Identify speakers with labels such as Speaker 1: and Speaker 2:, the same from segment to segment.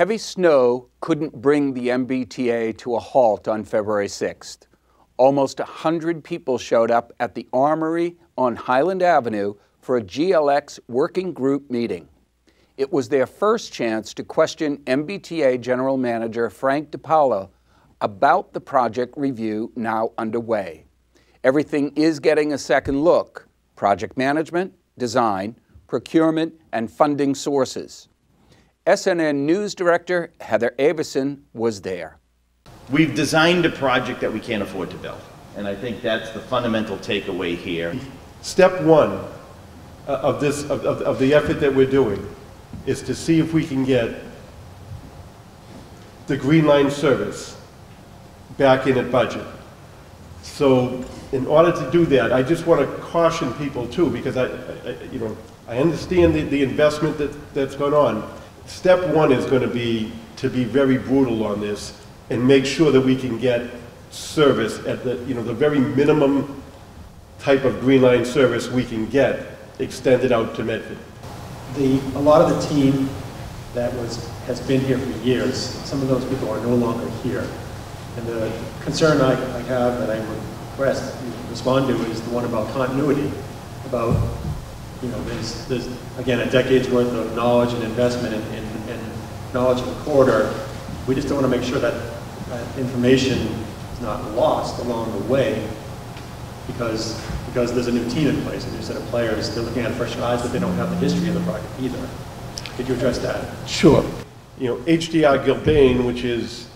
Speaker 1: Heavy snow couldn't bring the MBTA to a halt on February 6th. Almost 100 people showed up at the Armory on Highland Avenue for a GLX working group meeting. It was their first chance to question MBTA General Manager Frank DiPaolo about the project review now underway. Everything is getting a second look: project management, design, procurement, and funding sources. SNN News Director Heather Avison was there.
Speaker 2: We've designed a project that we can't afford to build, and I think that's the fundamental takeaway here.
Speaker 3: Step one of the effort that we're doing is to see if we can get the Green Line service back in at budget. So in order to do that, I just want to caution people too, because I understand the investment that's gone on. Step one is going to be very brutal on this and make sure that we can get service at the very minimum type of Green Line service we can get extended out to Medford.
Speaker 4: A lot of the team that has been here for years, some of those people are no longer here. And the concern I have that I would respond to is the one about continuity, about there's again a decade's worth of knowledge and investment and knowledge of the corridor. We just don't want to make sure that information is not lost along the way because there's a new team in place, a new set of players. They're looking at it fresh eyes, but they don't have the history of the project either. Could you address that?
Speaker 3: Sure. HDR Gilbane, which is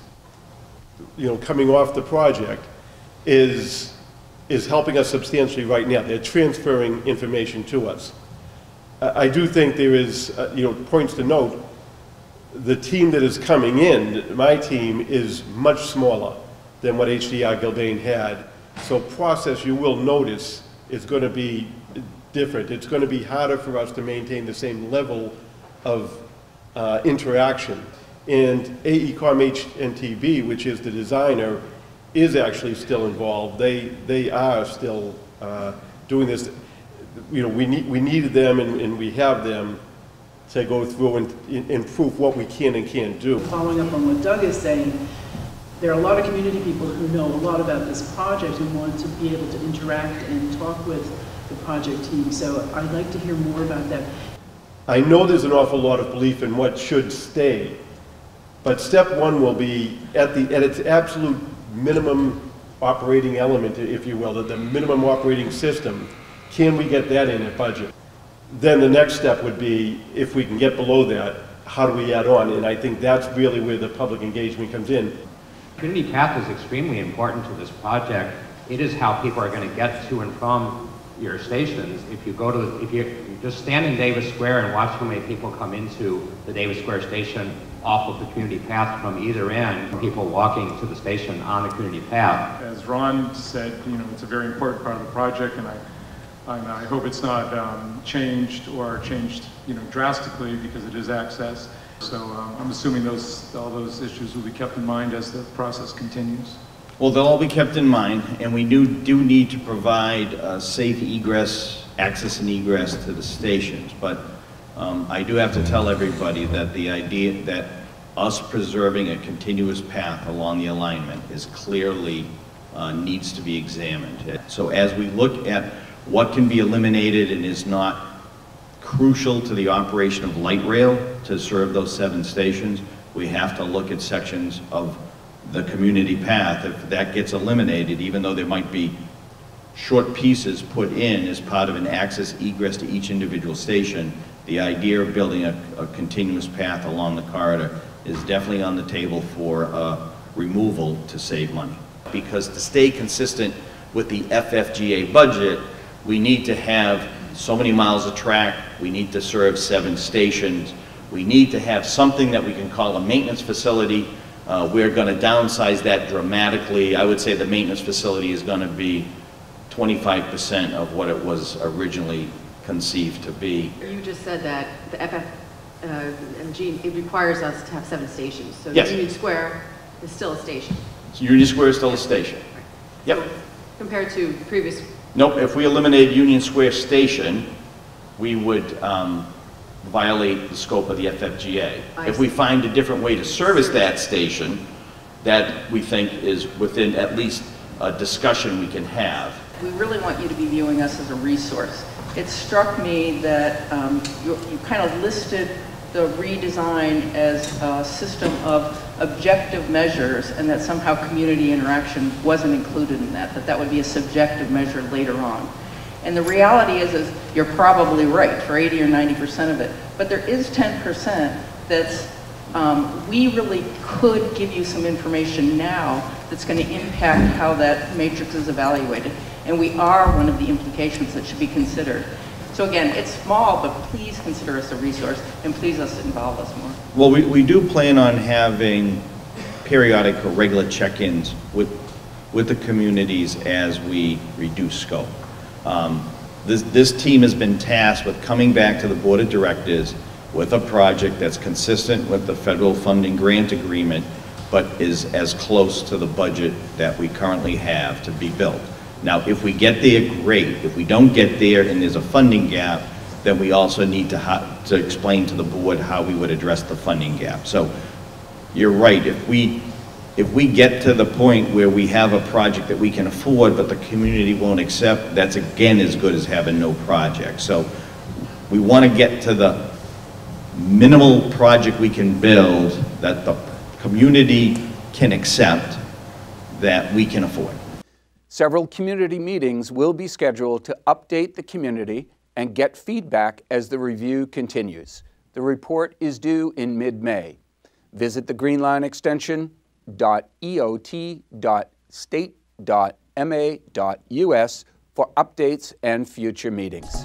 Speaker 3: coming off the project, is helping us substantially right now. They're transferring information to us. I do think there is, points to note. The team that is coming in, my team, is much smaller than what HDR Gilbane had. So process, you will notice, is going to be different. It's going to be harder for us to maintain the same level of interaction. And AECOM HNTB, which is the designer, is actually still involved. They are still doing this. We needed them, and we have them to go through and improve what we can and can't do.
Speaker 5: Following up on what Doug is saying, there are a lot of community people who know a lot about this project and want to be able to interact and talk with the project team. So I'd like to hear more about that.
Speaker 3: I know there's an awful lot of belief in what should stay, but step one will be at its absolute minimum operating element, if you will, the minimum operating system. Can we get that in at budget? Then the next step would be, if we can get below that, how do we add on? And I think that's really where the public engagement comes in.
Speaker 6: Community path is extremely important to this project. It is how people are going to get to and from your stations. If you just stand in Davis Square and watch how many people come into the Davis Square station off of the community path from either end, people walking to the station on the community path.
Speaker 7: As Ron said, it's a very important part of the project, and I hope it's not changed drastically because it is access. So I'm assuming all those issues will be kept in mind as the process continues.
Speaker 2: Well, they'll all be kept in mind, and we do need to provide safe egress, access and egress to the stations. But I do have to tell everybody that the idea that us preserving a continuous path along the alignment is clearly needs to be examined. So as we look at what can be eliminated and is not crucial to the operation of light rail to serve those 7 stations, we have to look at sections of the community path. If that gets eliminated, even though there might be short pieces put in as part of an access egress to each individual station, the idea of building a continuous path along the corridor is definitely on the table for removal to save money. Because to stay consistent with the FFGA budget, we need to have so many miles of track, we need to serve 7 stations, we need to have something that we can call a maintenance facility. We're going to downsize that dramatically. I would say the maintenance facility is going to be 25% of what it was originally conceived to be.
Speaker 8: You just said that the FFMG, it requires us to have 7 stations. So
Speaker 2: yes.
Speaker 8: Union Square is still a station.
Speaker 2: So Union Square is still a station.
Speaker 8: Right.
Speaker 2: Yep.
Speaker 8: So, compared to previous.
Speaker 2: Nope, if we eliminate Union Square Station, we would violate the scope of the FFGA.
Speaker 8: I
Speaker 2: If we
Speaker 8: see.
Speaker 2: find a different way to service that station, that we think is within at least a discussion we can have.
Speaker 5: We really want you to be viewing us as a resource. It struck me that you kind of listed the redesign as a system of objective measures, and that somehow community interaction wasn't included in that, that would be a subjective measure later on. And the reality is you're probably right for 80 or 90% of it, but there is 10% that's, we really could give you some information now that's going to impact how that matrix is evaluated. And we are one of the implications that should be considered. So again, it's small, but please consider us a resource, and please involve us more.
Speaker 2: Well, we do plan on having periodic or regular check-ins with the communities as we reduce scope. This team has been tasked with coming back to the Board of Directors with a project that's consistent with the federal funding grant agreement, but is as close to the budget that we currently have to be built. Now, if we get there, great. If we don't get there and there's a funding gap, then we also need to explain to the board how we would address the funding gap. So you're right. If we get to the point where we have a project that we can afford but the community won't accept, that's again as good as having no project. So we want to get to the minimal project we can build that the community can accept, that we can afford.
Speaker 1: Several community meetings will be scheduled to update the community and get feedback as the review continues. The report is due in mid-May. Visit the Greenline extension.eot.state.ma.us for updates and future meetings.